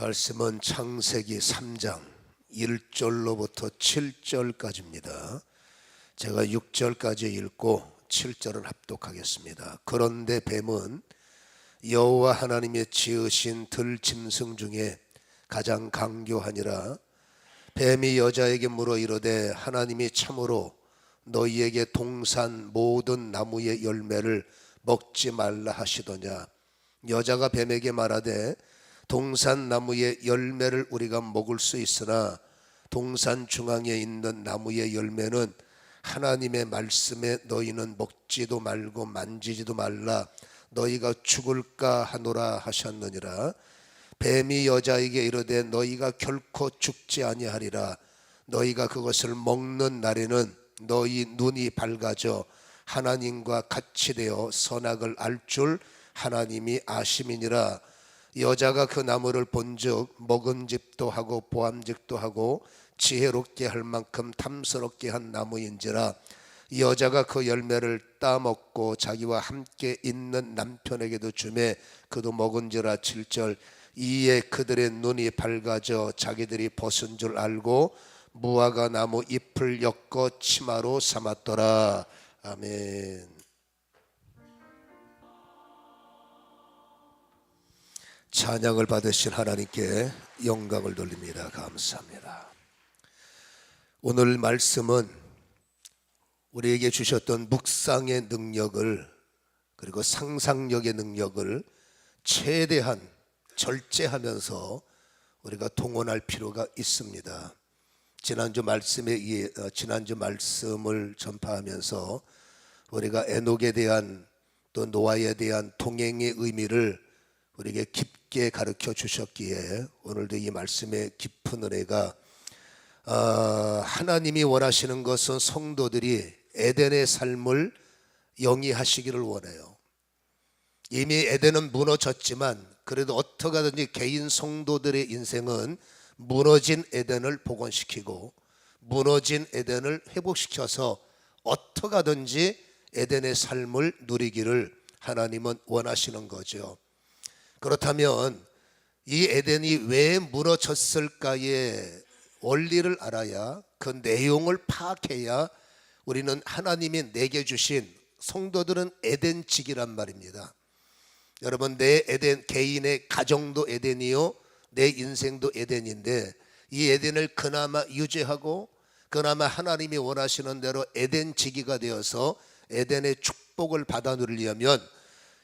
말씀은 창세기 3장 1절로부터 7절까지입니다. 제가 6절까지 읽고 7절을 합독하겠습니다. 그런데 뱀은 여호와 하나님의 지으신 들짐승 중에 가장 강교하니라. 뱀이 여자에게 물어 이르되 하나님이 참으로 너희에게 동산 모든 나무의 열매를 먹지 말라 하시더냐. 여자가 뱀에게 말하되 동산 나무의 열매를 우리가 먹을 수 있으나 동산 중앙에 있는 나무의 열매는 하나님의 말씀에 너희는 먹지도 말고 만지지도 말라 너희가 죽을까 하노라 하셨느니라. 뱀이 여자에게 이르되 너희가 결코 죽지 아니하리라. 너희가 그것을 먹는 날에는 너희 눈이 밝아져 하나님과 같이 되어 선악을 알 줄 하나님이 아심이니라. 여자가 그 나무를 본즉 먹은집도 하고 보암직도 하고 지혜롭게 할 만큼 탐스럽게 한 나무인지라. 여자가 그 열매를 따먹고 자기와 함께 있는 남편에게도 주매 그도 먹은지라. 7절 이에 그들의 눈이 밝아져 자기들이 벗은 줄 알고 무화과 나무 잎을 엮어 치마로 삼았더라. 아멘. 찬양을 받으신 하나님께 영광을 돌립니다. 감사합니다. 오늘 말씀은 우리에게 주셨던 묵상의 능력을 그리고 상상력의 능력을 최대한 절제하면서 우리가 동원할 필요가 있습니다. 지난주 말씀을 전파하면서 우리가 에녹에 대한 또 노아에 대한 동행의 의미를 우리에게 깊게 가르쳐 주셨기에 오늘도 이 말씀의 깊은 은혜가 하나님이 원하시는 것은 성도들이 에덴의 삶을 영위하시기를 원해요. 이미 에덴은 무너졌지만 그래도 어떻게 하든지 개인 성도들의 인생은 무너진 에덴을 복원시키고 무너진 에덴을 회복시켜서 어떻게 하든지 에덴의 삶을 누리기를 하나님은 원하시는 거죠. 그렇다면 이 에덴이 왜 무너졌을까의 원리를 알아야 그 내용을 파악해야 우리는 하나님이 내게 주신 성도들은 에덴직이란 말입니다. 여러분 내 에덴 개인의 가정도 에덴이요 내 인생도 에덴인데 이 에덴을 그나마 유지하고 그나마 하나님이 원하시는 대로 에덴지기가 되어서 에덴의 축복을 받아 누리려면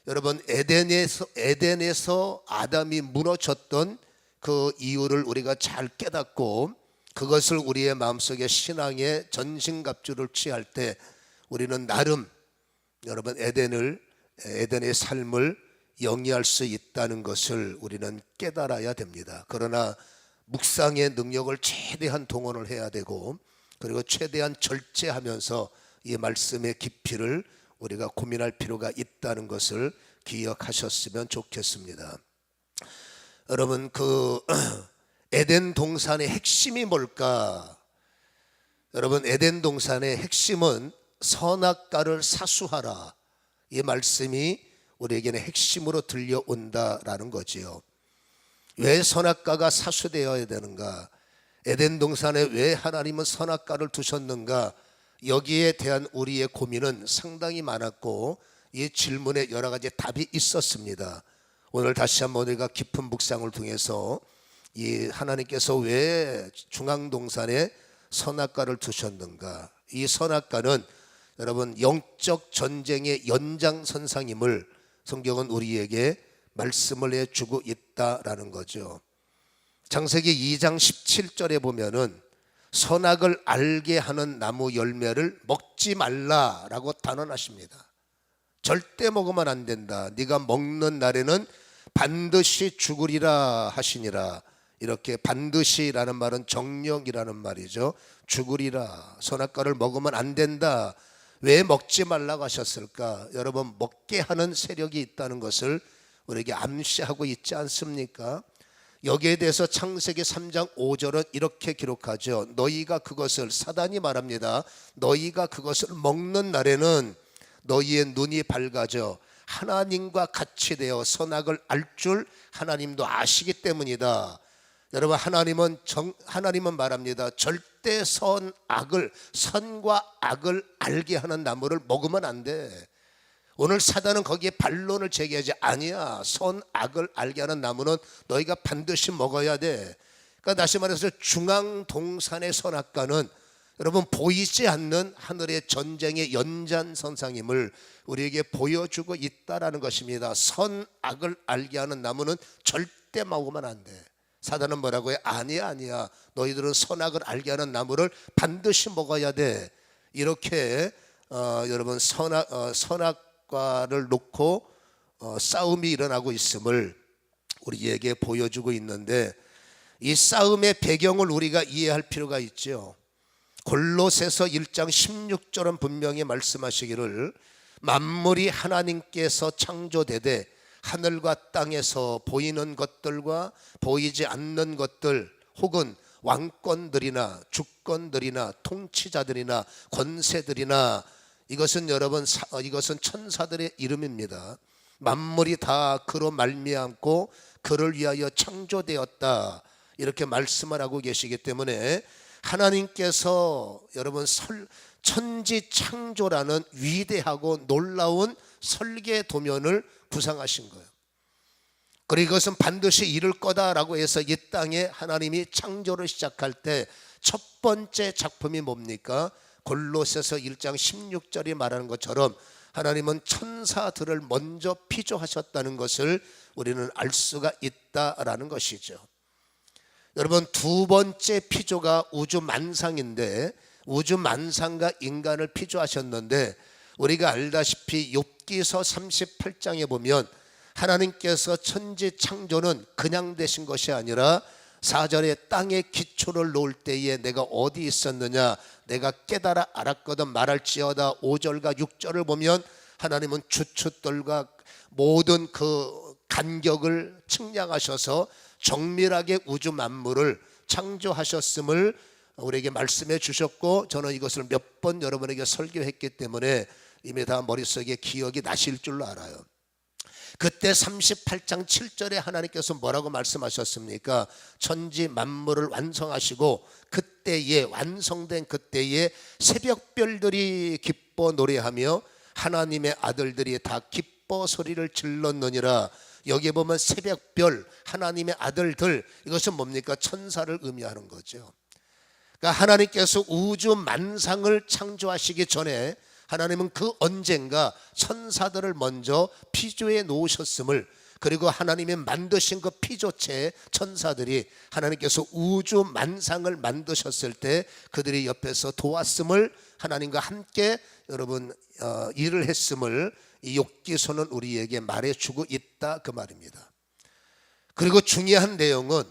여러분 에덴에서 아담이 무너졌던 그 이유를 우리가 잘 깨닫고 그것을 우리의 마음속에 신앙의 전신갑주를 취할 때 우리는 나름 여러분 에덴의 삶을 영위할 수 있다는 것을 우리는 깨달아야 됩니다. 그러나 묵상의 능력을 최대한 동원을 해야 되고 그리고 최대한 절제하면서 이 말씀의 깊이를 우리가 고민할 필요가 있다는 것을 기억하셨으면 좋겠습니다. 여러분 그 에덴 동산의 핵심이 뭘까? 여러분 에덴 동산의 핵심은 선악과를 사수하라. 이 말씀이 우리에게는 핵심으로 들려온다라는 거지요. 왜 선악과가 사수되어야 되는가? 에덴 동산에 왜 하나님은 선악과를 두셨는가? 여기에 대한 우리의 고민은 상당히 많았고 이 질문에 여러 가지 답이 있었습니다. 오늘 다시 한번 우리가 깊은 묵상을 통해서 이 하나님께서 왜 중앙동산에 선악과를 두셨는가? 이 선악과는 여러분 영적 전쟁의 연장선상임을 성경은 우리에게 말씀을 해주고 있다라는 거죠. 창세기 2장 17절에 보면은 선악을 알게 하는 나무 열매를 먹지 말라라고 단언하십니다. 절대 먹으면 안 된다. 네가 먹는 날에는 반드시 죽으리라 하시니라. 이렇게 반드시라는 말은 정령이라는 말이죠. 죽으리라. 선악과를 먹으면 안 된다. 왜 먹지 말라고 하셨을까? 여러분 먹게 하는 세력이 있다는 것을 우리에게 암시하고 있지 않습니까? 여기에 대해서 창세기 3장 5절은 이렇게 기록하죠. 너희가 그것을 사단이 말합니다. 너희가 그것을 먹는 날에는 너희의 눈이 밝아져 하나님과 같이 되어 선악을 알 줄 하나님도 아시기 때문이다. 여러분, 하나님은 말합니다. 절대 선과 악을 알게 하는 나무를 먹으면 안 돼. 오늘 사단은 거기에 반론을 제기하지, 아니야, 선악을 알게 하는 나무는 너희가 반드시 먹어야 돼. 그러니까 다시 말해서 중앙동산의 선악과는 여러분, 보이지 않는 하늘의 전쟁의 연장선상임을 우리에게 보여주고 있다라는 것입니다. 선악을 알게 하는 나무는 절대 먹으면 안 돼. 사단은 뭐라고 해? 아니야, 너희들은 선악을 알게 하는 나무를 반드시 먹어야 돼. 이렇게 여러분, 선악과를 놓고 싸움이 일어나고 있음을 우리에게 보여주고 있는데, 이 싸움의 배경을 우리가 이해할 필요가 있죠. 골로새서 1장 16절은 분명히 말씀하시기를, 만물이 하나님께서 창조되되 하늘과 땅에서 보이는 것들과 보이지 않는 것들, 혹은 왕권들이나 주권들이나 통치자들이나 권세들이나, 이것은 여러분, 이것은 천사들의 이름입니다. 만물이 다 그로 말미암고 그를 위하여 창조되었다, 이렇게 말씀을 하고 계시기 때문에 하나님께서 여러분 천지 창조라는 위대하고 놀라운 설계 도면을 구상하신 거예요. 그리고 이것은 반드시 이룰 거다라고 해서 이 땅에 하나님이 창조를 시작할 때 첫 번째 작품이 뭡니까? 골로새서 1장 16절이 말하는 것처럼 하나님은 천사들을 먼저 피조하셨다는 것을 우리는 알 수가 있다라는 것이죠. 여러분, 두 번째 피조가 우주 만상인데, 우주 만상과 인간을 피조하셨는데, 우리가 알다시피 욥기서 38장에 보면 하나님께서 천지 창조는 그냥 되신 것이 아니라 4절에 땅에 기초를 놓을 때에 내가 어디 있었느냐 내가 깨달아 알았거든 말할지어다. 5절과 6절을 보면 하나님은 주춧돌과 모든 그 간격을 측량하셔서 정밀하게 우주 만물을 창조하셨음을 우리에게 말씀해 주셨고, 저는 이것을 몇 번 여러분에게 설교했기 때문에 이미 다 머릿속에 기억이 나실 줄로 알아요. 그때 38장 7절에 하나님께서 뭐라고 말씀하셨습니까? 천지 만물을 완성하시고 그때에, 완성된 그때에 새벽별들이 기뻐 노래하며 하나님의 아들들이 다 기뻐 소리를 질렀느니라. 여기에 보면 새벽별, 하나님의 아들들, 이것은 뭡니까? 천사를 의미하는 거죠. 그러니까 하나님께서 우주 만상을 창조하시기 전에 하나님은 그 언젠가 천사들을 먼저 피조해 놓으셨음을, 그리고 하나님이 만드신 그 피조체 천사들이 하나님께서 우주 만상을 만드셨을 때 그들이 옆에서 도왔음을, 하나님과 함께 여러분 일을 했음을 이 욥기서는 우리에게 말해주고 있다, 그 말입니다. 그리고 중요한 내용은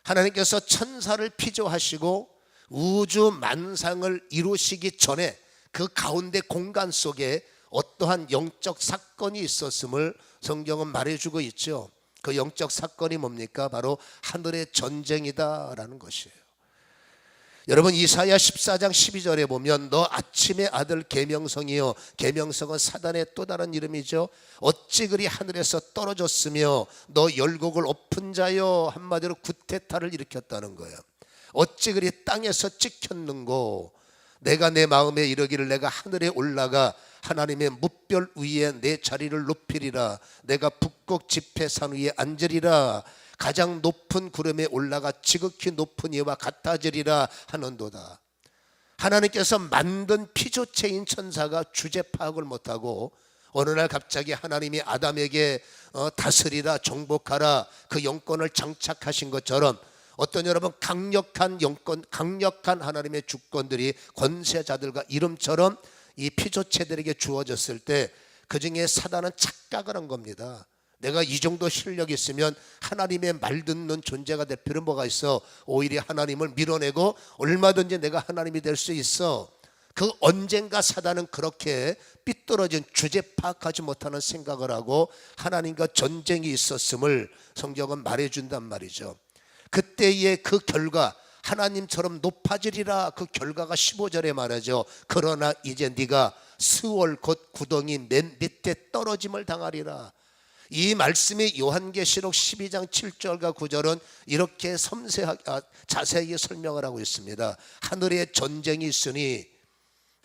하나님께서 천사를 피조하시고 우주 만상을 이루시기 전에 그 가운데 공간 속에 어떠한 영적 사건이 있었음을 성경은 말해주고 있죠. 그 영적 사건이 뭡니까? 바로 하늘의 전쟁이다라는 것이에요. 여러분, 이사야 14장 12절에 보면 너 아침의 아들 계명성이요, 계명성은 사단의 또 다른 이름이죠. 어찌 그리 하늘에서 떨어졌으며 너 열곡을 엎은 자요, 한마디로 구테타를 일으켰다는 거예요. 어찌 그리 땅에서 찍혔는고, 내가 내 마음에 이르기를 내가 하늘에 올라가 하나님의 뭇별 위에 내 자리를 높이리라. 내가 북극 지폐산 위에 앉으리라. 가장 높은 구름에 올라가 지극히 높은 이와 같아지리라 하는도다. 하나님께서 만든 피조체인 천사가 주제 파악을 못하고 어느 날 갑자기 하나님이 아담에게 다스리라, 정복하라, 그 영권을 장착하신 것처럼 어떤 여러분 강력한 영권, 강력한 하나님의 주권들이 권세자들과 이름처럼 이 피조체들에게 주어졌을 때 그 중에 사단은 착각을 한 겁니다. 내가 이 정도 실력이 있으면 하나님의 말 듣는 존재가 될 필요는 뭐가 있어? 오히려 하나님을 밀어내고 얼마든지 내가 하나님이 될 수 있어. 그 언젠가 사단은 그렇게 삐뚤어진 주제 파악하지 못하는 생각을 하고 하나님과 전쟁이 있었음을 성경은 말해준단 말이죠. 그때의 그 결과, 하나님처럼 높아지리라, 그 결과가 15절에 말하죠. 그러나 이제 네가 스월 곧 구덩이 맨 밑에 떨어짐을 당하리라. 이 말씀이 요한계시록 12장 7절과 9절은 이렇게 섬세하게 자세히 설명을 하고 있습니다. 하늘에 전쟁이 있으니,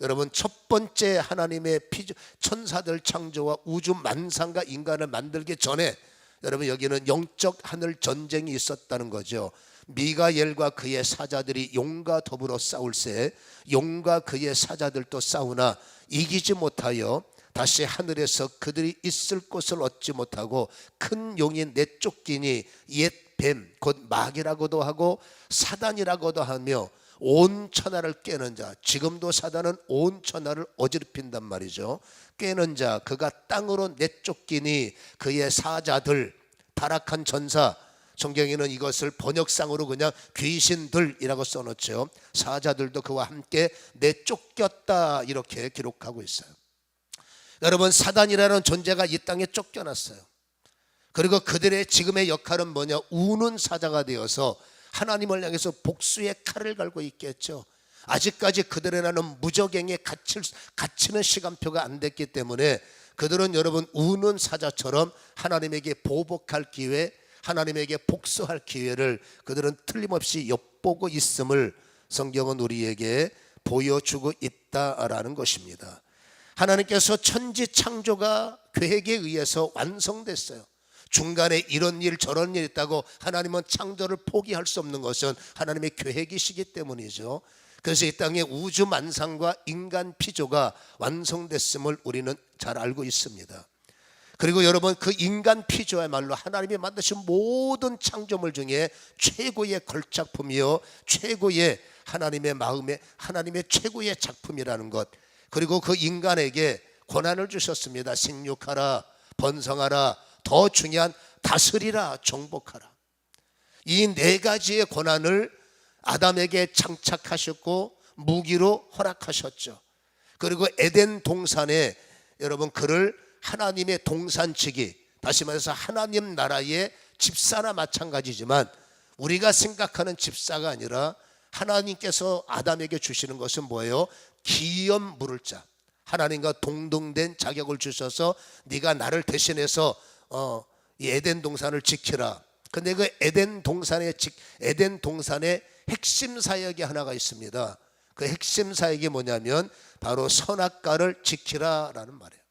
여러분 첫 번째 하나님의 천사들 창조와 우주 만상과 인간을 만들기 전에 여러분 여기는 영적 하늘 전쟁이 있었다는 거죠. 미가엘과 그의 사자들이 용과 더불어 싸울새 용과 그의 사자들도 싸우나 이기지 못하여 다시 하늘에서 그들이 있을 곳을 얻지 못하고 큰 용이 내쫓기니 옛 뱀 곧 마귀라고도 하고 사단이라고도 하며 온 천하를 깨는 자, 지금도 사단은 온 천하를 어지럽힌단 말이죠. 깨는 자, 그가 땅으로 내쫓기니 그의 사자들, 타락한 전사, 성경에는 이것을 번역상으로 그냥 귀신들이라고 써놓죠. 사자들도 그와 함께 내쫓겼다 이렇게 기록하고 있어요. 여러분 사단이라는 존재가 이 땅에 쫓겨났어요. 그리고 그들의 지금의 역할은 뭐냐? 우는 사자가 되어서 하나님을 향해서 복수의 칼을 갈고 있겠죠. 아직까지 그들의 나는 무적행에 갇히는 시간표가 안 됐기 때문에 그들은 여러분 우는 사자처럼 하나님에게 보복할 기회, 하나님에게 복수할 기회를 그들은 틀림없이 엿보고 있음을 성경은 우리에게 보여주고 있다라는 것입니다. 하나님께서 천지 창조가 계획에 의해서 완성됐어요. 중간에 이런 일 저런 일 있다고 하나님은 창조를 포기할 수 없는 것은 하나님의 계획이시기 때문이죠. 그래서 이 땅에 우주 만상과 인간 피조가 완성됐음을 우리는 잘 알고 있습니다. 그리고 여러분 그 인간 피조야말로 하나님이 만드신 모든 창조물 중에 최고의 걸작품이요 최고의 하나님의 마음에 하나님의 최고의 작품이라는 것, 그리고 그 인간에게 권한을 주셨습니다. 생육하라, 번성하라, 더 중요한 다스리라, 정복하라. 이 네 가지의 권한을 아담에게 장착하셨고 무기로 허락하셨죠. 그리고 에덴 동산에 여러분 그를 하나님의 동산치기, 다시 말해서 하나님 나라의 집사나 마찬가지지만 우리가 생각하는 집사가 아니라 하나님께서 아담에게 주시는 것은 뭐예요? 기업 물을 자, 하나님과 동등된 자격을 주셔서 네가 나를 대신해서 이 에덴 동산을 지키라. 근데 그 에덴 동산의 핵심 사역이 하나가 있습니다. 그 핵심 사역이 뭐냐면 바로 선악과를 지키라라는 말이에요.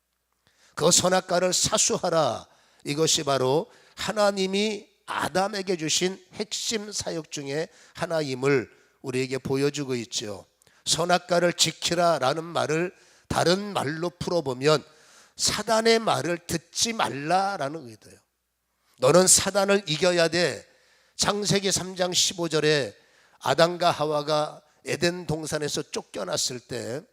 그 선악과를 사수하라. 이것이 바로 하나님이 아담에게 주신 핵심 사역 중에 하나임을 우리에게 보여주고 있죠. 선악과를 지키라라는 말을 다른 말로 풀어보면 사단의 말을 듣지 말라라는 의도예요. 너는 사단을 이겨야 돼. 창세기 3장 15절에 아담과 하와가 에덴 동산에서 쫓겨났을 때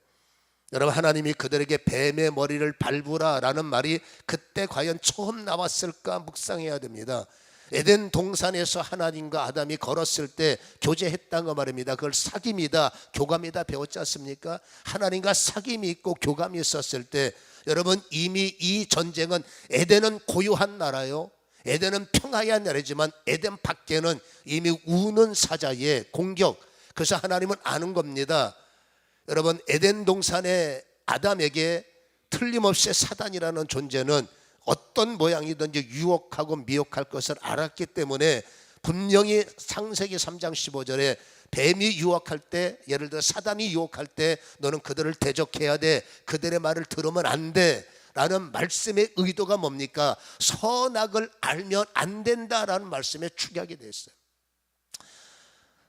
여러분 하나님이 그들에게 뱀의 머리를 밟으라라는 말이 그때 과연 처음 나왔을까 묵상해야 됩니다. 에덴 동산에서 하나님과 아담이 걸었을 때 교제했다는 거 말입니다. 그걸 사귐이다, 교감이다 배웠지 않습니까? 하나님과 사귐이 있고 교감이 있었을 때 여러분 이미 이 전쟁은 에덴은 고요한 나라요, 에덴은 평화의 나라지만 에덴 밖에는 이미 우는 사자의 공격, 그래서 하나님은 아는 겁니다. 여러분 에덴 동산의 아담에게 틀림없이 사단이라는 존재는 어떤 모양이든지 유혹하고 미혹할 것을 알았기 때문에 분명히 창세기 3장 15절에 뱀이 유혹할 때, 예를 들어 사단이 유혹할 때 너는 그들을 대적해야 돼, 그들의 말을 들으면 안 돼 라는 말씀의 의도가 뭡니까? 선악을 알면 안 된다라는 말씀에 축약이 됐어요.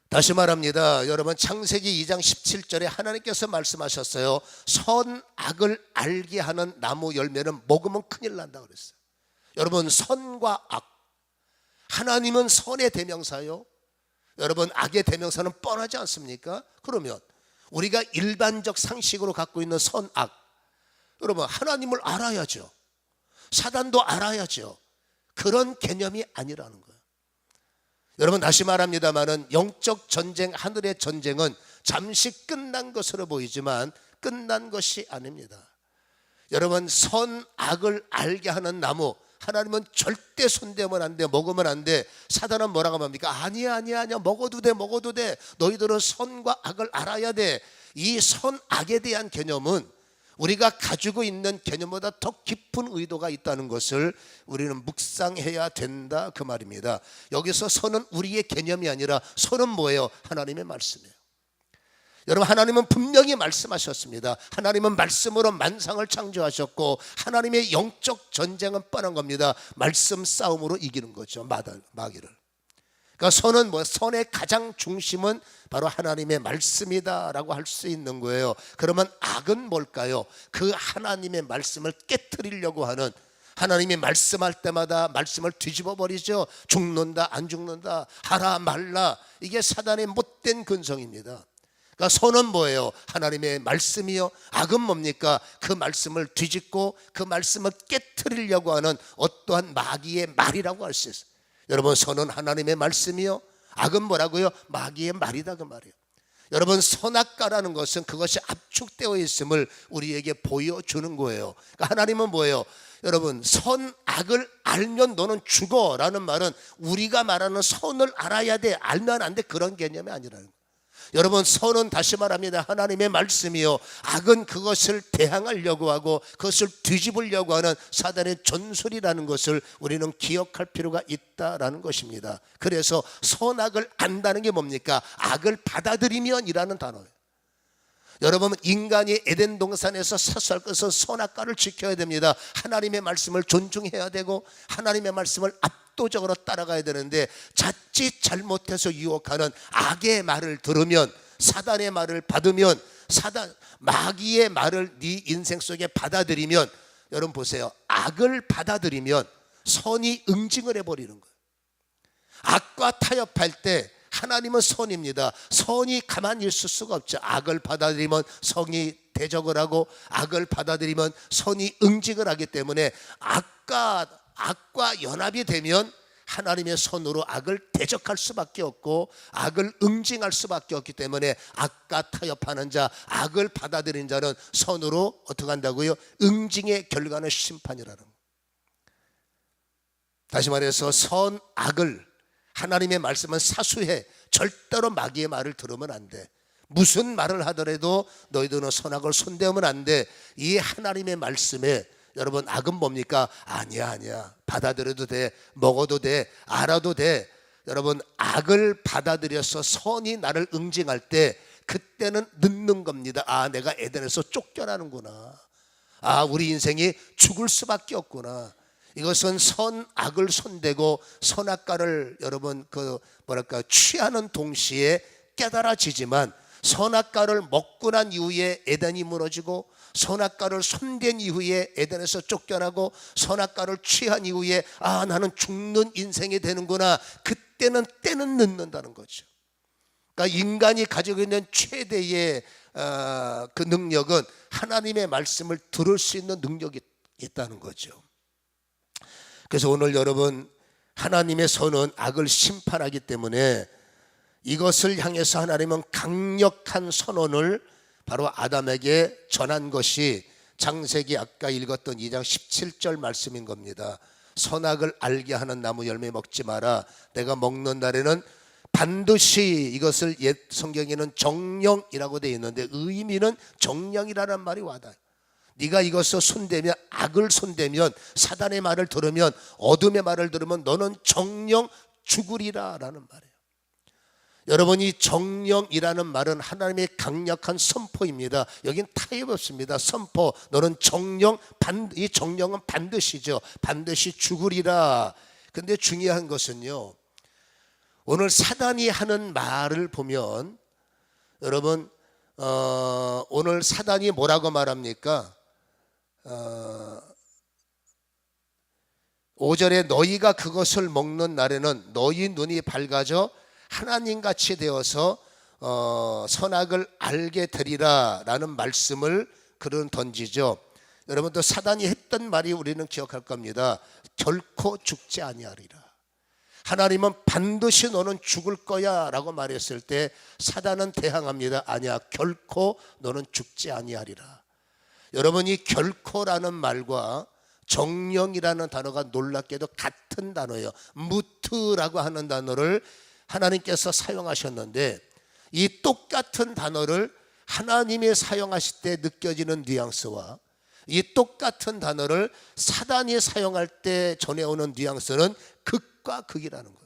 다시 말합니다. 여러분 창세기 2장 17절에 하나님께서 말씀하셨어요. 선악을 알게 하는 나무 열매는 먹으면 큰일 난다 그랬어요. 여러분 선과 악, 하나님은 선의 대명사요, 여러분 악의 대명사는 뻔하지 않습니까? 그러면 우리가 일반적 상식으로 갖고 있는 선악, 여러분 하나님을 알아야죠, 사단도 알아야죠. 그런 개념이 아니라는 거예요. 여러분 다시 말합니다마는 영적 전쟁, 하늘의 전쟁은 잠시 끝난 것으로 보이지만 끝난 것이 아닙니다. 여러분 선악을 알게 하는 나무, 하나님은 절대 손대면 안 돼, 먹으면 안 돼. 사단은 뭐라고 합니까? 아니야 먹어도 돼, 먹어도 돼. 너희들은 선과 악을 알아야 돼. 이 선악에 대한 개념은 우리가 가지고 있는 개념보다 더 깊은 의도가 있다는 것을 우리는 묵상해야 된다 그 말입니다. 여기서 선은 우리의 개념이 아니라 선은 뭐예요? 하나님의 말씀이에요. 여러분, 하나님은 분명히 말씀하셨습니다. 하나님은 말씀으로 만상을 창조하셨고 하나님의 영적 전쟁은 뻔한 겁니다. 말씀 싸움으로 이기는 거죠, 마귀를. 그러니까 선은 뭐, 선의 가장 중심은 바로 하나님의 말씀이다라고 할 수 있는 거예요. 그러면 악은 뭘까요? 그 하나님의 말씀을 깨트리려고 하는, 하나님이 말씀할 때마다 말씀을 뒤집어 버리죠. 죽는다 안 죽는다, 하라 말라, 이게 사단의 못된 근성입니다. 그러니까 선은 뭐예요? 하나님의 말씀이요. 악은 뭡니까? 그 말씀을 뒤집고 그 말씀을 깨트리려고 하는 어떠한 마귀의 말이라고 할 수 있어요. 여러분, 선은 하나님의 말씀이요, 악은 뭐라고요? 마귀의 말이다 그 말이에요. 여러분, 선악과라는 것은 그것이 압축되어 있음을 우리에게 보여주는 거예요. 그러니까 하나님은 뭐예요? 여러분, 선악을 알면 너는 죽어 라는 말은 우리가 말하는 선을 알아야 돼, 알면 안 돼, 그런 개념이 아니라는 거예요. 여러분, 선은 다시 말합니다, 하나님의 말씀이요, 악은 그것을 대항하려고 하고 그것을 뒤집으려고 하는 사단의 전술이라는 것을 우리는 기억할 필요가 있다라는 것입니다. 그래서 선악을 안다는 게 뭡니까? 악을 받아들이면이라는 단어예요. 여러분, 인간이 에덴 동산에서 사수할 것은 선악과를 지켜야 됩니다. 하나님의 말씀을 존중해야 되고 하나님의 말씀을 압도적으로 따라가야 되는데, 자칫 잘못해서 유혹하는 악의 말을 들으면, 사단의 말을 받으면, 마귀의 말을 네 인생 속에 받아들이면, 여러분 보세요, 악을 받아들이면 선이 응징을 해버리는 거예요. 악과 타협할 때 하나님은 선입니다. 선이 가만히 있을 수가 없죠. 악을 받아들이면 선이 대적을 하고 악을 받아들이면 선이 응징을 하기 때문에 악과 연합이 되면 하나님의 선으로 악을 대적할 수밖에 없고 악을 응징할 수밖에 없기 때문에 악과 타협하는 자, 악을 받아들인 자는 선으로 어떻게 한다고요? 응징의 결과는 심판이라는 거예요. 다시 말해서 선악을, 하나님의 말씀은 사수해. 절대로 마귀의 말을 들으면 안 돼. 무슨 말을 하더라도 너희들은 선악을 손대면 안 돼. 이 하나님의 말씀에 여러분, 악은 뭡니까? 아니야 받아들여도 돼, 먹어도 돼, 알아도 돼. 여러분, 악을 받아들여서 선이 나를 응징할 때 그때는 늦는 겁니다. 아, 내가 에덴에서 쫓겨나는구나. 아, 우리 인생이 죽을 수밖에 없구나. 이것은 선악을 손대고 선악과를 여러분 취하는 동시에 깨달아지지만, 선악과를 먹고 난 이후에 에덴이 무너지고 선악과를 손댄 이후에 에덴에서 쫓겨나고 선악과를 취한 이후에 아, 나는 죽는 인생이 되는구나. 그때는 때는 늦는다는 거죠. 그러니까 인간이 가지고 있는 최대의 그 능력은 하나님의 말씀을 들을 수 있는 능력이 있다는 거죠. 그래서 오늘 여러분, 하나님의 선은 악을 심판하기 때문에 이것을 향해서 하나님은 강력한 선언을 바로 아담에게 전한 것이 창세기 아까 읽었던 2장 17절 말씀인 겁니다. 선악을 알게 하는 나무 열매 먹지 마라. 내가 먹는 날에는 반드시, 이것을 옛 성경에는 정령이라고 되어 있는데 의미는 정령이라는 말이 와닿아요. 네가 이것을 손대면, 악을 손대면, 사단의 말을 들으면, 어둠의 말을 들으면 너는 정령 죽으리라 라는 말이에요. 여러분, 이 정령이라는 말은 하나님의 강력한 선포입니다. 여긴 타협이 없습니다. 선포. 너는 정령, 이 정령은 반드시죠. 반드시 죽으리라. 근데 중요한 것은요, 오늘 사단이 하는 말을 보면 여러분, 오늘 사단이 뭐라고 말합니까? 5절에 너희가 그것을 먹는 날에는 너희 눈이 밝아져 하나님같이 되어서 선악을 알게 되리라 라는 말씀을 그는 던지죠. 여러분도 사단이 했던 말이 우리는 기억할 겁니다. 결코 죽지 아니하리라. 하나님은 반드시 너는 죽을 거야 라고 말했을 때 사단은 대항합니다. 아니야, 결코 너는 죽지 아니하리라. 여러분이 결코라는 말과 정령이라는 단어가 놀랍게도 같은 단어예요. 무트라고 하는 단어를 하나님께서 사용하셨는데, 이 똑같은 단어를 하나님이 사용하실 때 느껴지는 뉘앙스와 이 똑같은 단어를 사단이 사용할 때 전해오는 뉘앙스는 극과 극이라는 거예요.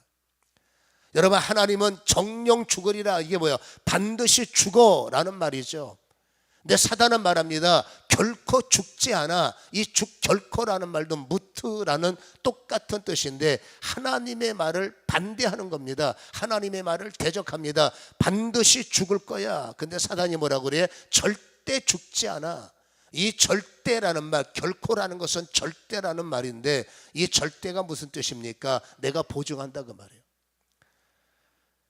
여러분, 하나님은 정령 죽으리라, 이게 뭐야? 반드시 죽어라는 말이죠. 근데 사단은 말합니다. 결코 죽지 않아. 이 결코라는 말도 무트라는 똑같은 뜻인데 하나님의 말을 반대하는 겁니다. 하나님의 말을 대적합니다. 반드시 죽을 거야. 근데 사단이 뭐라고 그래? 절대 죽지 않아. 이 절대라는 말, 결코라는 것은 절대라는 말인데 이 절대가 무슨 뜻입니까? 내가 보증한다 그 말이에요.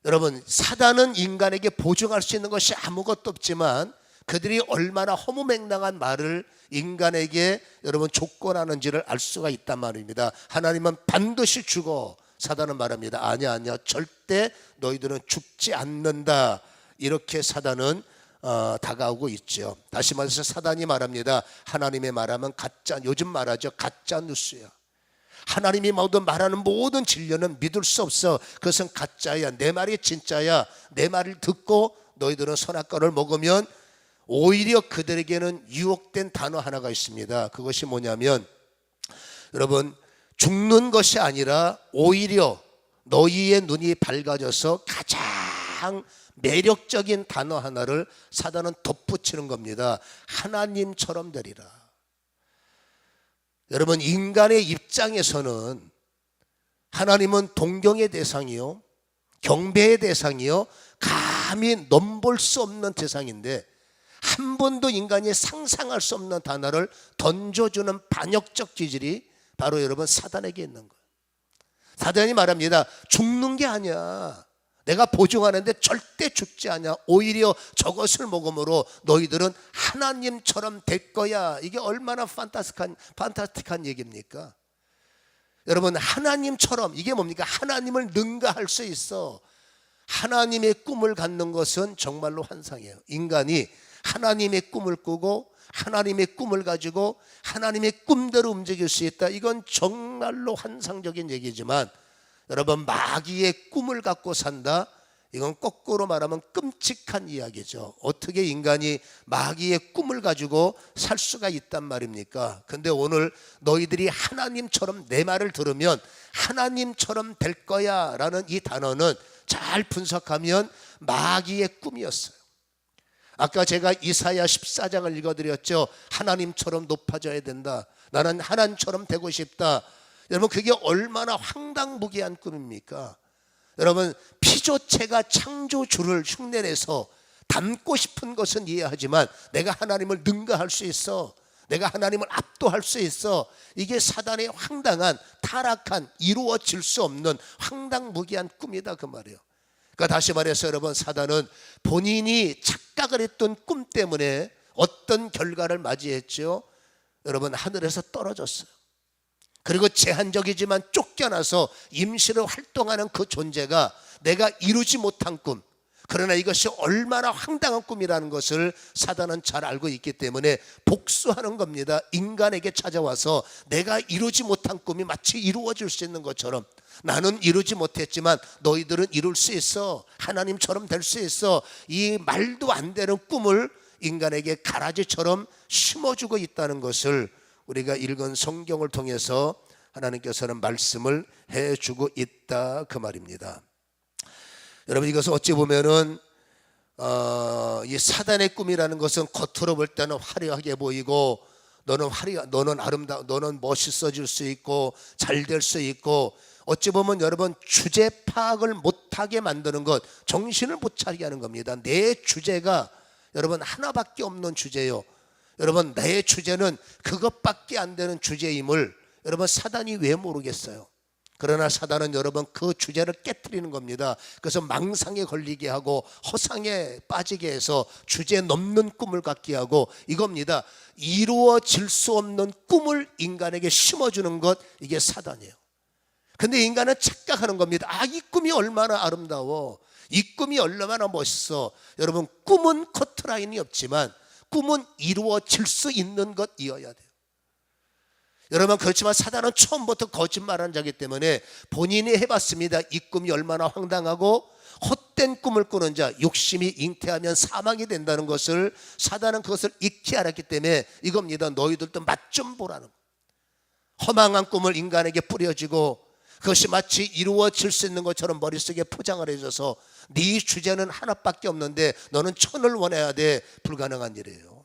여러분, 사단은 인간에게 보증할 수 있는 것이 아무것도 없지만 그들이 얼마나 허무맹랑한 말을 인간에게 여러분 조건하는지를 알 수가 있단 말입니다. 하나님은 반드시 죽어. 사단은 말합니다. 아니야, 절대 너희들은 죽지 않는다. 이렇게 사단은 다가오고 있죠. 다시 말해서 사단이 말합니다. 하나님의 말하면 가짜, 요즘 말하죠, 가짜 뉴스야. 하나님이 말하는 모든 진리는 믿을 수 없어. 그것은 가짜야. 내 말이 진짜야. 내 말을 듣고 너희들은 선악과를 먹으면 오히려 그들에게는 유혹된 단어 하나가 있습니다. 그것이 뭐냐면 여러분, 죽는 것이 아니라 오히려 너희의 눈이 밝아져서 가장 매력적인 단어 하나를 사단은 덧붙이는 겁니다. 하나님처럼 되리라. 여러분, 인간의 입장에서는 하나님은 동경의 대상이요, 경배의 대상이요, 감히 넘볼 수 없는 대상인데 한 번도 인간이 상상할 수 없는 단어를 던져주는 반역적 기질이 바로 여러분 사단에게 있는 거예요. 사단이 말합니다. 죽는 게 아니야. 내가 보증하는데 절대 죽지 않냐. 오히려 저것을 먹음으로 너희들은 하나님처럼 될 거야. 이게 얼마나 판타스틱한 얘기입니까? 여러분, 하나님처럼, 이게 뭡니까? 하나님을 능가할 수 있어. 하나님의 꿈을 갖는 것은 정말로 환상이에요. 인간이 하나님의 꿈을 꾸고 하나님의 꿈을 가지고 하나님의 꿈대로 움직일 수 있다. 이건 정말로 환상적인 얘기지만 여러분, 마귀의 꿈을 갖고 산다? 이건 거꾸로 말하면 끔찍한 이야기죠. 어떻게 인간이 마귀의 꿈을 가지고 살 수가 있단 말입니까? 근데 오늘 너희들이 하나님처럼 내 말을 들으면 하나님처럼 될 거야 라는 이 단어는 잘 분석하면 마귀의 꿈이었어요. 아까 제가 이사야 14장을 읽어드렸죠. 하나님처럼 높아져야 된다. 나는 하나님처럼 되고 싶다. 여러분, 그게 얼마나 황당무계한 꿈입니까? 여러분, 피조체가 창조주를 흉내내서 닮고 싶은 것은 이해하지만 내가 하나님을 능가할 수 있어, 내가 하나님을 압도할 수 있어, 이게 사단의 황당한, 타락한, 이루어질 수 없는 황당무계한 꿈이다 그 말이에요. 그러니까 다시 말해서 여러분, 사단은 본인이 착각을 했던 꿈 때문에 어떤 결과를 맞이했죠? 여러분, 하늘에서 떨어졌어요. 그리고 제한적이지만 쫓겨나서 임시로 활동하는 그 존재가 내가 이루지 못한 꿈, 그러나 이것이 얼마나 황당한 꿈이라는 것을 사단은 잘 알고 있기 때문에 복수하는 겁니다. 인간에게 찾아와서 내가 이루지 못한 꿈이 마치 이루어질 수 있는 것처럼, 나는 이루지 못했지만 너희들은 이룰 수 있어, 하나님처럼 될 수 있어, 이 말도 안 되는 꿈을 인간에게 가라지처럼 심어주고 있다는 것을 우리가 읽은 성경을 통해서 하나님께서는 말씀을 해주고 있다 그 말입니다. 여러분, 이것은 어찌 보면은 이 사단의 꿈이라는 것은 겉으로 볼 때는 화려하게 보이고 너는 아름다워, 너는 멋있어질 수 있고 잘 될 수 있고, 어찌 보면 여러분 주제 파악을 못하게 만드는 것, 정신을 못 차리게 하는 겁니다. 내 주제가 여러분 하나밖에 없는 주제요. 여러분, 내 주제는 그것밖에 안 되는 주제임을 여러분 사단이 왜 모르겠어요? 그러나 사단은 여러분 그 주제를 깨트리는 겁니다. 그래서 망상에 걸리게 하고 허상에 빠지게 해서 주제 넘는 꿈을 갖게 하고 이겁니다. 이루어질 수 없는 꿈을 인간에게 심어주는 것, 이게 사단이에요. 근데 인간은 착각하는 겁니다. 아, 이 꿈이 얼마나 아름다워, 이 꿈이 얼마나 멋있어. 여러분, 꿈은 커트라인이 없지만 꿈은 이루어질 수 있는 것이어야 돼요. 여러분, 그렇지만 사단은 처음부터 거짓말하는 자이기 때문에 본인이 해봤습니다. 이 꿈이 얼마나 황당하고 헛된 꿈을 꾸는 자, 욕심이 잉태하면 사망이 된다는 것을 사단은 그것을 익히 알았기 때문에 이겁니다. 너희들도 맛 좀 보라는 거. 허망한 꿈을 인간에게 뿌려지고 그것이 마치 이루어질 수 있는 것처럼 머릿속에 포장을 해줘서 네 주제는 하나밖에 없는데 너는 천을 원해야 돼. 불가능한 일이에요.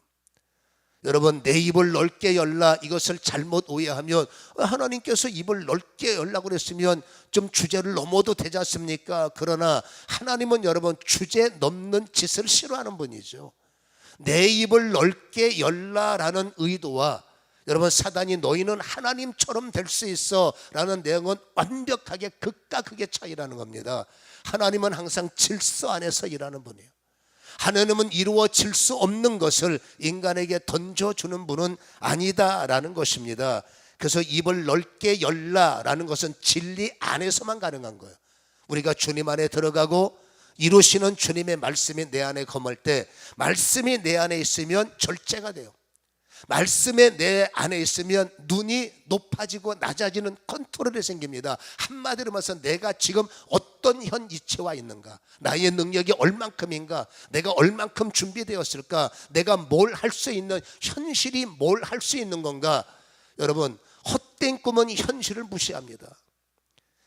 여러분, 내 입을 넓게 열라, 이것을 잘못 오해하면 하나님께서 입을 넓게 열라고 그랬으면 좀 주제를 넘어도 되지 않습니까? 그러나 하나님은 여러분 주제 넘는 짓을 싫어하는 분이죠. 내 입을 넓게 열라라는 의도와 여러분 사단이 너희는 하나님처럼 될 수 있어 라는 내용은 완벽하게 극과 극의 차이라는 겁니다. 하나님은 항상 질서 안에서 일하는 분이에요. 하나님은 이루어질 수 없는 것을 인간에게 던져주는 분은 아니다라는 것입니다. 그래서 입을 넓게 열라라는 것은 진리 안에서만 가능한 거예요. 우리가 주님 안에 들어가고 이루시는 주님의 말씀이 내 안에 거물 때, 말씀이 내 안에 있으면 절제가 돼요. 말씀에 내 안에 있으면 눈이 높아지고 낮아지는 컨트롤이 생깁니다. 한마디로 말해서 내가 지금 어떤 현 이체와 있는가, 나의 능력이 얼만큼인가, 내가 얼만큼 준비되었을까, 내가 뭘 할 수 있는, 현실이 뭘 할 수 있는 건가. 여러분, 헛된 꿈은 현실을 무시합니다.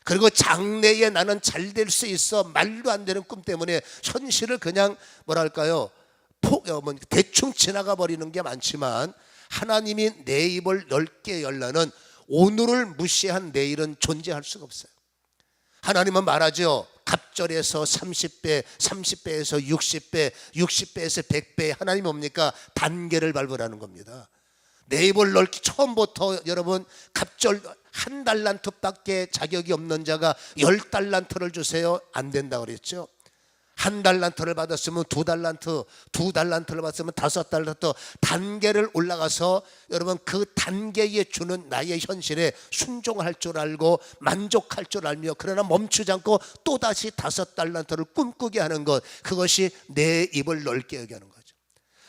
그리고 장래에 나는 잘 될 수 있어, 말도 안 되는 꿈 때문에 현실을 그냥 뭐랄까요, 대충 지나가 버리는 게 많지만, 하나님이 내 입을 넓게 열라는 오늘을 무시한 내일은 존재할 수가 없어요. 하나님은 말하죠. 갑절에서 30배, 30배에서 60배, 60배에서 100배. 하나님이 뭡니까? 단계를 밟으라는 겁니다. 내 입을 넓게, 처음부터 여러분 갑절 1달란트밖에 자격이 없는 자가 10달란트를 주세요, 안 된다고 그랬죠. 1달란트를 받았으면 2달란트, 2달란트를 받았으면 5달란트, 단계를 올라가서 여러분 그 단계에 주는 나의 현실에 순종할 줄 알고 만족할 줄 알며, 그러나 멈추지 않고 또다시 5달란트를 꿈꾸게 하는 것, 그것이 내 입을 넓게 여기 하는 거죠.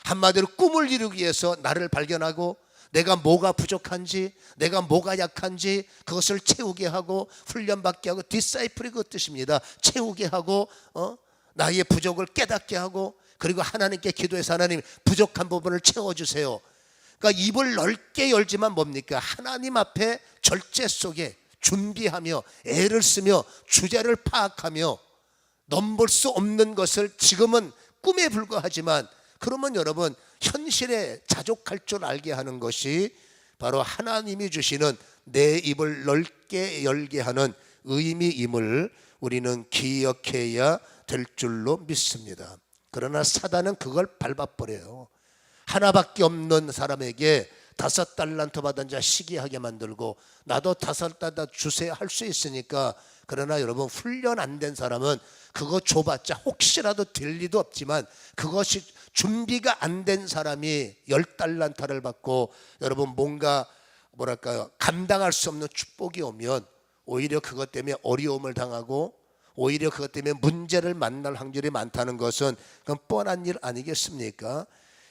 한마디로 꿈을 이루기 위해서 나를 발견하고 내가 뭐가 부족한지, 내가 뭐가 약한지 그것을 채우게 하고, 훈련받게 하고, 디사이플이 그 뜻입니다. 채우게 하고 나의 부족을 깨닫게 하고, 그리고 하나님께 기도해서 하나님 부족한 부분을 채워주세요. 그러니까 입을 넓게 열지만 뭡니까? 하나님 앞에 절제 속에 준비하며 애를 쓰며 주제를 파악하며 넘볼 수 없는 것을, 지금은 꿈에 불과하지만 그러면 여러분 현실에 자족할 줄 알게 하는 것이 바로 하나님이 주시는 내 입을 넓게 열게 하는 의미임을 우리는 기억해야 될 줄로 믿습니다. 그러나 사단은 그걸 밟아버려요. 하나밖에 없는 사람에게 5달란트 받은 자 시기하게 만들고, 나도 5달란트 주세요 할 수 있으니까. 그러나 여러분 훈련 안 된 사람은 그거 줘봤자 혹시라도 될 리도 없지만, 그것이 준비가 안 된 사람이 10달란트를 받고 여러분 뭔가 뭐랄까요, 감당할 수 없는 축복이 오면 오히려 그것 때문에 어려움을 당하고 오히려 그것 때문에 문제를 만날 확률이 많다는 것은 그건 뻔한 일 아니겠습니까?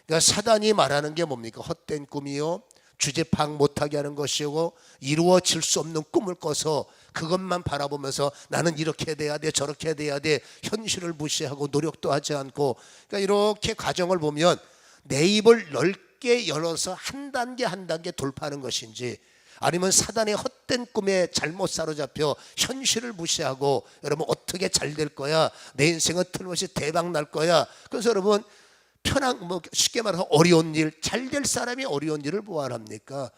그러니까 사단이 말하는 게 뭡니까? 헛된 꿈이요, 주제 파악 못하게 하는 것이고, 이루어질 수 없는 꿈을 꿔서 그것만 바라보면서 나는 이렇게 돼야 돼, 저렇게 돼야 돼, 현실을 무시하고 노력도 하지 않고. 그러니까 이렇게 과정을 보면 내 입을 넓게 열어서 한 단계 한 단계 돌파하는 것인지, 아니면 사단의 헛된 꿈에 잘못 사로잡혀 현실을 무시하고 여러분 어떻게 잘 될 거야, 내 인생은 틀림없이 대박 날 거야. 그래서 여러분 편한, 쉽게 말해서 어려운 일, 잘 될 사람이 어려운 일을 뭐하러 합니까?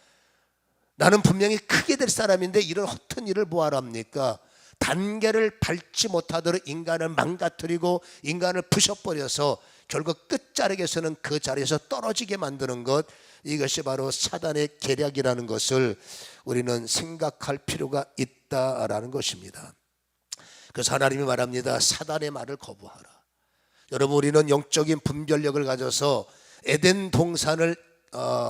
나는 분명히 크게 될 사람인데 이런 허튼 일을 뭐하러 합니까? 단계를 밟지 못하도록 인간을 망가뜨리고 인간을 부셔버려서 결국 끝자락에서는 그 자리에서 떨어지게 만드는 것, 이것이 바로 사단의 계략이라는 것을 우리는 생각할 필요가 있다라는 것입니다. 그래서 하나님이 말합니다. 사단의 말을 거부하라. 여러분, 우리는 영적인 분별력을 가져서 에덴 동산을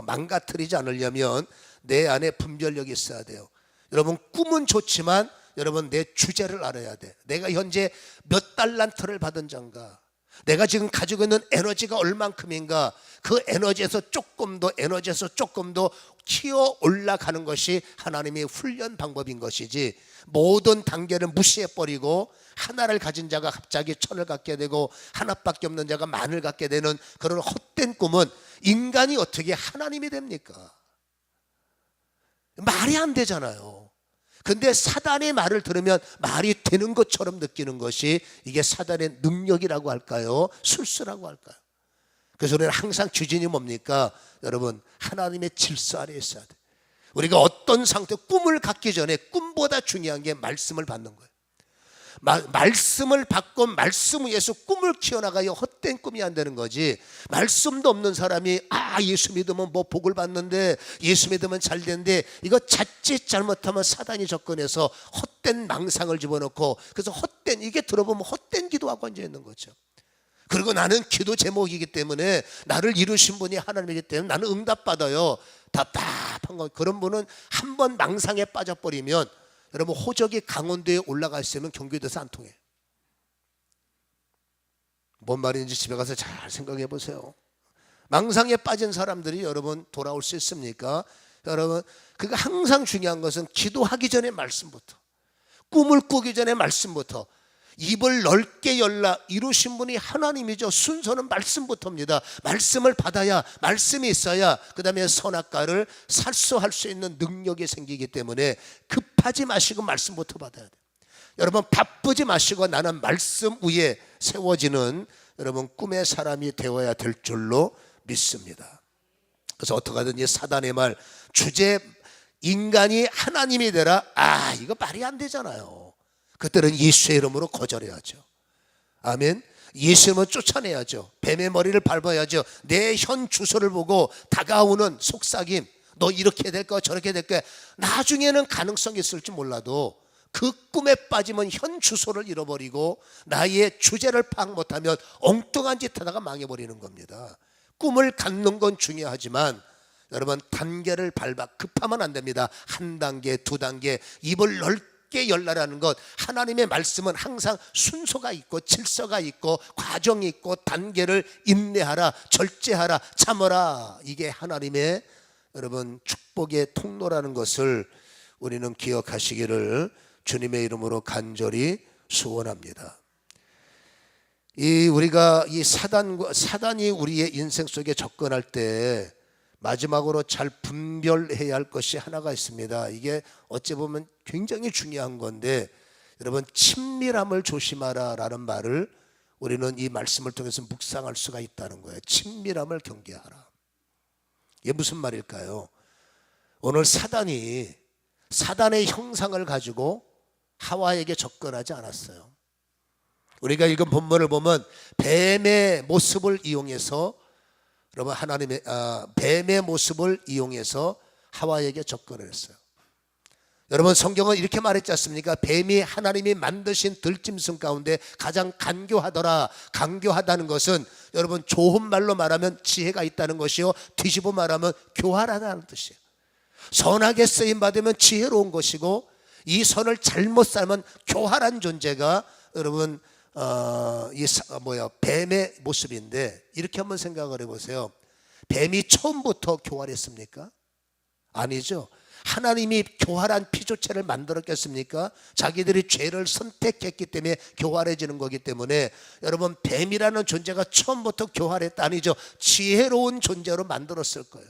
망가뜨리지 않으려면 내 안에 분별력이 있어야 돼요. 여러분, 꿈은 좋지만 여러분 내 주제를 알아야 돼. 내가 현재 몇 달란트를 받은 자인가, 내가 지금 가지고 있는 에너지가 얼만큼인가, 그 에너지에서 조금 더 키워 올라가는 것이 하나님의 훈련 방법인 것이지, 모든 단계를 무시해버리고 하나를 가진 자가 갑자기 천을 갖게 되고 하나밖에 없는 자가 만을 갖게 되는 그런 헛된 꿈은 인간이 어떻게 하나님이 됩니까? 말이 안 되잖아요. 근데 사단의 말을 들으면 말이 되는 것처럼 느끼는 것이 이게 사단의 능력이라고 할까요? 술수라고 할까요? 그래서 우리는 항상 기준이 뭡니까? 여러분, 하나님의 질서 아래 있어야 돼. 우리가 어떤 상태, 꿈을 갖기 전에 꿈보다 중요한 게 말씀을 받는 거예요. 말씀을 받고 말씀 위에서 꿈을 키워나가야 헛된 꿈이 안 되는 거지. 말씀도 없는 사람이 예수 믿으면 뭐 복을 받는데, 예수 믿으면 잘 되는데, 이거 자칫 잘못하면 사단이 접근해서 헛된 망상을 집어넣고, 그래서 이게 들어보면 헛된 기도하고 앉아있는 거죠. 그리고 나는 기도 제목이기 때문에, 나를 이루신 분이 하나님이기 때문에 나는 응답받아요. 답답한 거. 그런 분은 한 번 망상에 빠져버리면, 여러분, 호적이 강원도에 올라가 있으면 경기도에서 안 통해. 뭔 말인지 집에 가서 잘 생각해 보세요. 망상에 빠진 사람들이 여러분 돌아올 수 있습니까? 여러분, 그거 항상 중요한 것은 기도하기 전에 말씀부터, 꿈을 꾸기 전에 말씀부터, 입을 넓게 열라 이루신 분이 하나님이죠. 순서는 말씀부터입니다. 말씀을 받아야, 말씀이 있어야 그 다음에 선악과를 살수할 수 있는 능력이 생기기 때문에 급하지 마시고 말씀부터 받아야 돼요. 여러분, 바쁘지 마시고 나는 말씀 위에 세워지는 여러분 꿈의 사람이 되어야 될 줄로 믿습니다. 그래서 어떻게 하든지 사단의 말, 주제 인간이 하나님이 되라, 이거 말이 안 되잖아요. 그때는 예수의 이름으로 거절해야죠. 아멘. 예수의 이름으로 쫓아내야죠. 뱀의 머리를 밟아야죠. 내 현 주소를 보고 다가오는 속삭임, 너 이렇게 될 거야 저렇게 될 거야, 나중에는 가능성이 있을지 몰라도 그 꿈에 빠지면 현 주소를 잃어버리고 나의 주제를 파악 못하면 엉뚱한 짓 하다가 망해버리는 겁니다. 꿈을 갖는 건 중요하지만 여러분, 단계를 밟아 급하면 안 됩니다. 한 단계, 두 단계, 입을 넓게 열라라는 것, 하나님의 말씀은 항상 순서가 있고 질서가 있고 과정이 있고 단계를 인내하라, 절제하라, 참으라, 이게 하나님의 여러분 축복의 통로라는 것을 우리는 기억하시기를 주님의 이름으로 간절히 소원합니다. 우리가 이 사단이 우리의 인생 속에 접근할 때 마지막으로 잘 분별해야 할 것이 하나가 있습니다. 이게 어찌 보면 굉장히 중요한 건데, 여러분, 친밀함을 조심하라 라는 말을 우리는 이 말씀을 통해서 묵상할 수가 있다는 거예요. 친밀함을 경계하라. 이게 무슨 말일까요? 오늘 사단의 형상을 가지고 하와에게 접근하지 않았어요. 우리가 읽은 본문을 보면 뱀의 모습을 이용해서, 여러분, 뱀의 모습을 이용해서 하와에게 접근을 했어요. 여러분, 성경은 이렇게 말했지 않습니까? 뱀이 하나님이 만드신 들짐승 가운데 가장 간교하더라. 간교하다는 것은 여러분 좋은 말로 말하면 지혜가 있다는 것이요, 뒤집어 말하면 교활하다는 뜻이에요. 선하게 쓰임 받으면 지혜로운 것이고, 이 선을 잘못 살면 교활한 존재가 여러분 뱀의 모습인데, 이렇게 한번 생각을 해보세요. 뱀이 처음부터 교활했습니까? 아니죠. 하나님이 교활한 피조체를 만들었겠습니까? 자기들이 죄를 선택했기 때문에 교활해지는 거기 때문에, 여러분, 뱀이라는 존재가 처음부터 교활했다 아니죠. 지혜로운 존재로 만들었을 거예요.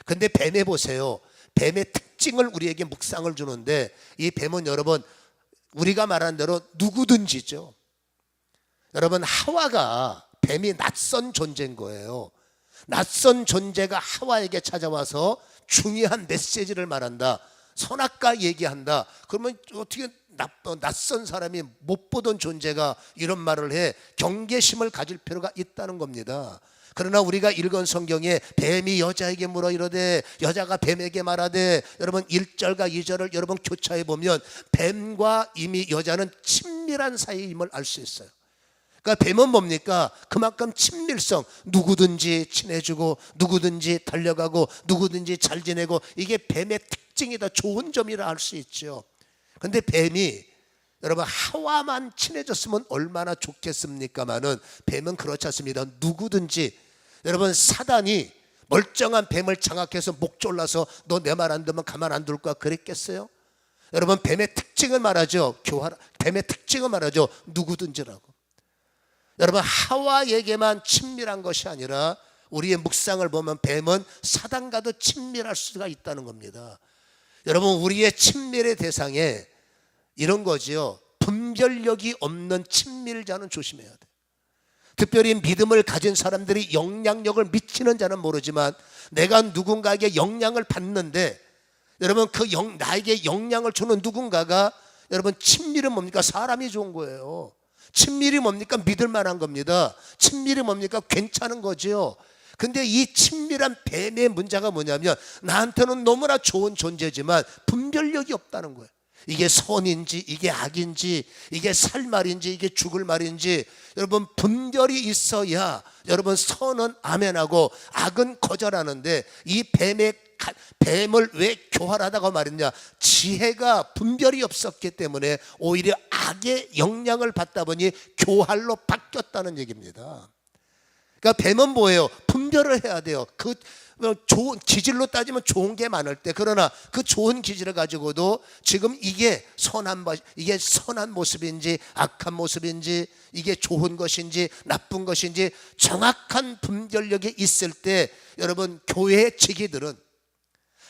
근데 뱀에 보세요. 뱀의 특징을 우리에게 묵상을 주는데, 이 뱀은 여러분 우리가 말한 대로 누구든지죠. 여러분, 하와가 뱀이 낯선 존재인 거예요. 낯선 존재가 하와에게 찾아와서 중요한 메시지를 말한다, 선악과 얘기한다. 그러면 어떻게 낯선 사람이 못 보던 존재가 이런 말을 해? 경계심을 가질 필요가 있다는 겁니다. 그러나 우리가 읽은 성경에 뱀이 여자에게 물어 이르되 여자가 뱀에게 말하되, 여러분 1절과 2절을 여러분 교차해 보면 뱀과 이미 여자는 친밀한 사이임을 알 수 있어요. 그러니까 뱀은 뭡니까? 그만큼 친밀성, 누구든지 친해지고 누구든지 달려가고 누구든지 잘 지내고, 이게 뱀의 특징이다, 좋은 점이라 할 수 있죠. 그런데 뱀이 여러분 하와만 친해졌으면 얼마나 좋겠습니까마는 뱀은 그렇지 않습니다. 누구든지 여러분 사단이 멀쩡한 뱀을 장악해서 목 졸라서 너 내 말 안 듣면 가만 안 둘 거야 그랬겠어요? 여러분 뱀의 특징을 말하죠. 뱀의 특징을 말하죠. 누구든지라고. 여러분 하와에게만 친밀한 것이 아니라 우리의 묵상을 보면 뱀은 사단과도 친밀할 수가 있다는 겁니다. 여러분 우리의 친밀의 대상에 이런 거지요. 분별력이 없는 친밀자는 조심해야 돼. 특별히 믿음을 가진 사람들이 영향력을 미치는 자는 모르지만 내가 누군가에게 영향을 받는데 여러분 나에게 영향을 주는 누군가가 여러분 친밀은 뭡니까? 사람이 좋은 거예요. 친밀이 뭡니까? 믿을 만한 겁니다. 친밀이 뭡니까? 괜찮은 거죠. 근데 이 친밀한 뱀의 문제가 뭐냐면 나한테는 너무나 좋은 존재지만 분별력이 없다는 거예요. 이게 선인지 이게 악인지 이게 살 말인지 이게 죽을 말인지 여러분 분별이 있어야 여러분 선은 아멘하고 악은 거절하는데 이 뱀을 왜 교활하다고 말했냐? 지혜가 분별이 없었기 때문에 오히려 악의 영향을 받다 보니 교활로 바뀌었다는 얘기입니다. 그러니까 뱀은 뭐예요? 분별을 해야 돼요. 그 좋은 기질로 따지면 좋은 게 많을 때 그러나 그 좋은 기질을 가지고도 지금 이게 선한 모습인지 악한 모습인지 이게 좋은 것인지 나쁜 것인지 정확한 분별력이 있을 때 여러분 교회의 지기들은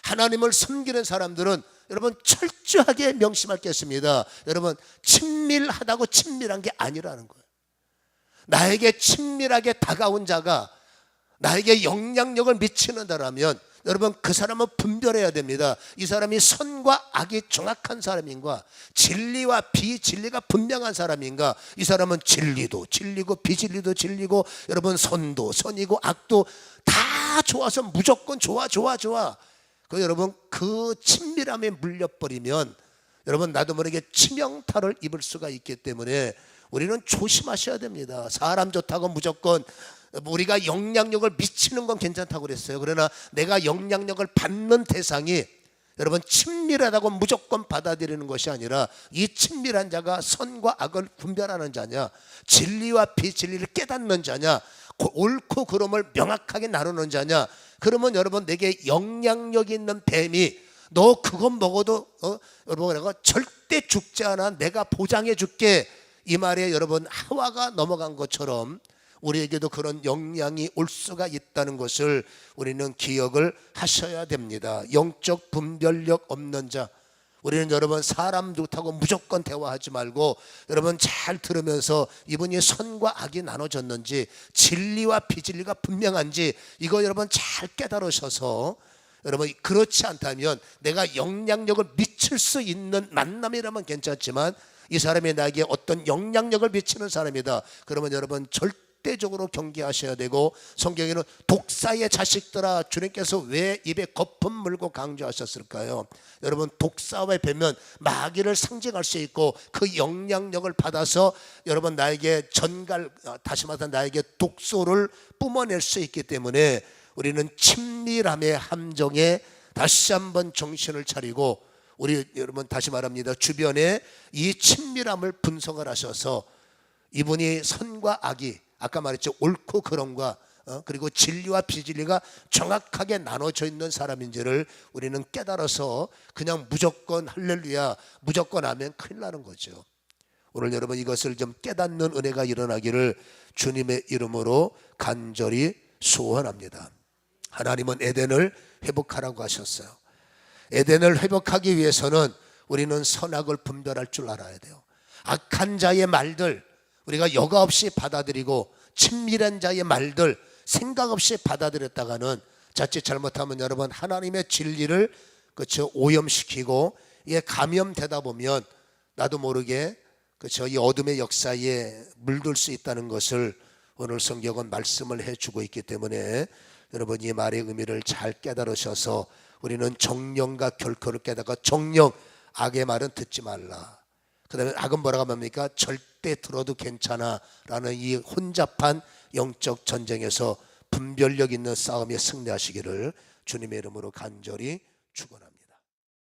하나님을 섬기는 사람들은 여러분 철저하게 명심할 게 있습니다. 여러분 친밀하다고 친밀한 게 아니라는 거예요. 나에게 친밀하게 다가온 자가 나에게 영향력을 미치는다라면 여러분 그 사람은 분별해야 됩니다. 이 사람이 선과 악이 정확한 사람인가, 진리와 비진리가 분명한 사람인가. 이 사람은 진리도 진리고 비진리도 진리고 여러분 선도 선이고 악도 다 좋아서 무조건 좋아. 여러분 그 친밀함에 물려버리면 여러분 나도 모르게 치명타를 입을 수가 있기 때문에 우리는 조심하셔야 됩니다. 사람 좋다고 무조건 우리가 영향력을 미치는 건 괜찮다고 그랬어요. 그러나 내가 영향력을 받는 대상이 여러분 친밀하다고 무조건 받아들이는 것이 아니라 이 친밀한 자가 선과 악을 분별하는 자냐, 진리와 비진리를 깨닫는 자냐, 옳고 그름을 명확하게 나누는 자냐. 그러면 여러분 내게 영향력 있는 뱀이 너 그건 먹어도 여러분 내가 절대 죽지 않아 내가 보장해 줄게 이 말에 여러분 하와가 넘어간 것처럼 우리에게도 그런 영향이 올 수가 있다는 것을 우리는 기억을 하셔야 됩니다. 영적 분별력 없는 자, 우리는 여러분 사람 좋다고 무조건 대화하지 말고 여러분 잘 들으면서 이분이 선과 악이 나눠졌는지 진리와 비진리가 분명한지 이거 여러분 잘 깨달으셔서 여러분 그렇지 않다면 내가 영향력을 미칠 수 있는 만남이라면 괜찮지만 이 사람이 나에게 어떤 영향력을 미치는 사람이다. 그러면 여러분 절대적으로 경계하셔야 되고 성경에는 독사의 자식들아 주님께서 왜 입에 거품 물고 강조하셨을까요? 여러분 독사와 뱀은 마귀를 상징할 수 있고 그 영향력을 받아서 여러분 나에게 다시 말해서 나에게 독소를 뿜어낼 수 있기 때문에 우리는 친밀함의 함정에 다시 한번 정신을 차리고 우리 여러분 다시 말합니다. 주변에 이 친밀함을 분석을 하셔서 이분이 선과 악이 아까 말했죠. 옳고 그름과 그리고 진리와 비진리가 정확하게 나눠져 있는 사람인지를 우리는 깨달아서 그냥 무조건 할렐루야 무조건 아멘 큰일 나는 거죠. 오늘 여러분 이것을 좀 깨닫는 은혜가 일어나기를 주님의 이름으로 간절히 소원합니다. 하나님은 에덴을 회복하라고 하셨어요. 에덴을 회복하기 위해서는 우리는 선악을 분별할 줄 알아야 돼요. 악한 자의 말들 우리가 여과 없이 받아들이고 친밀한 자의 말들 생각 없이 받아들였다가는 자칫 잘못하면 여러분 하나님의 진리를 그렇죠 오염시키고 이게 감염되다 보면 나도 모르게 그렇죠 이 어둠의 역사에 물들 수 있다는 것을 오늘 성경은 말씀을 해주고 있기 때문에 여러분 이 말의 의미를 잘 깨달으셔서 우리는 정령과 결코를 깨닫고 정령 악의 말은 듣지 말라. 그 다음에 악은 뭐라고 합니까? 절대 들어도 괜찮아 라는 이 혼잡한 영적 전쟁에서 분별력 있는 싸움에 승리하시기를 주님의 이름으로 간절히 축원합니다.